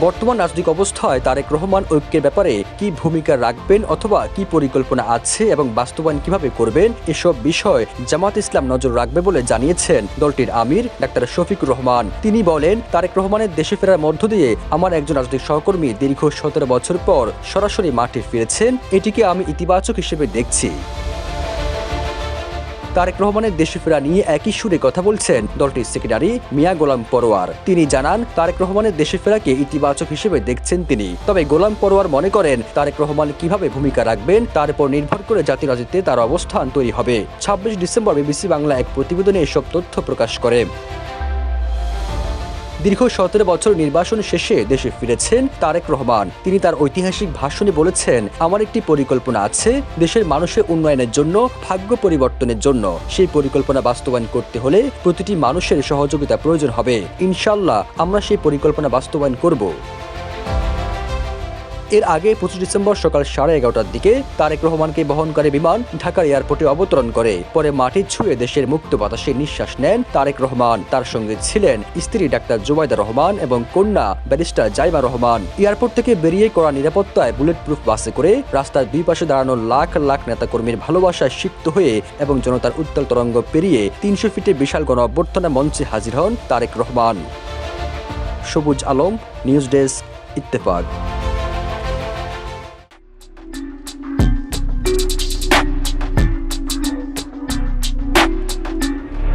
বর্তমান রাজনৈতিক অবস্থায় তারেক রহমান ঐক্যের ব্যাপারে কি ভূমিকা রাখবেন অথবা কি পরিকল্পনা আছে এবং বাস্তবায়ন কিভাবে করবেন এসব বিষয় জামাত ইসলাম নজর রাখবে বলে জানিয়েছেন দলটির আমির ডাক্তার শফিকুর রহমান। তিনি বলেন, তারেক রহমানের দেশে ফেরার মধ্য দিয়ে আমার একজন রাজনৈতিক সহকর্মী দীর্ঘ 17 বছর পর সরাসরি মাঠে ফিরেছেন, এটিকে আমি ইতিবাচক হিসেবে দেখছি। তারেক রহমানের দেশে ফেরা নিয়ে একই সুরে কথা বলছেন দলটির সেক্রেটারি মিয়া গোলাম পরোয়ার। তিনি জানান, তারেক রহমানের দেশে ফেরাকে ইতিবাচক হিসেবে দেখছেন তিনি। তবে গোলাম পরোয়ার মনে করেন, তারেক রহমান কিভাবে ভূমিকা রাখবেন তার উপর নির্ভর করে জাতীয় রাজনীতিতে তার অবস্থান তৈরি হবে। 26 ডিসেম্বর বিবিসি বাংলা এক প্রতিবেদনে এসব তথ্য প্রকাশ করে। দীর্ঘ 17 বছর নির্বাসন শেষে দেশে ফিরেছেন তারেক রহমান। তিনি তার ঐতিহাসিক ভাষণে বলেছেন, আমার একটি পরিকল্পনা আছে দেশের মানুষের উন্নয়নের জন্য, ভাগ্য পরিবর্তনের জন্য। সেই পরিকল্পনা বাস্তবায়ন করতে হলে প্রতিটি মানুষের সহযোগিতা প্রয়োজন হবে। ইনশাআল্লাহ আমরা সেই পরিকল্পনা বাস্তবায়ন করব। এর আগে 25 ডিসেম্বর সকাল 11:30টার দিকে তারেক রহমানকে বহনকারী বিমান ঢাকার এয়ারপোর্টে অবতরণ করে। পরে মাটি ছুঁয়ে দেশের মুক্ত বাতাসে নিঃশ্বাস নেন তারেক রহমান। তার সঙ্গে ছিলেন স্ত্রী ডাক্তার জুবাইদা রহমান এবং কন্যা ব্যারিস্টার জাইমা রহমান। এয়ারপোর্ট থেকে বেরিয়ে কড়া নিরাপত্তায় বুলেট প্রুফ বাসে করে রাস্তার দুই পাশে দাঁড়ানো লাখ লাখ নেতাকর্মীর ভালোবাসায় সিক্ত হয়ে এবং জনতার উত্তাল তরঙ্গ পেরিয়ে 300 ফিটে বিশাল গণ অভ্যর্থনা মঞ্চে হাজির হন তারেক রহমান। সবুজ আলম, নিউজ ডেস্ক, ইত্তেফাক।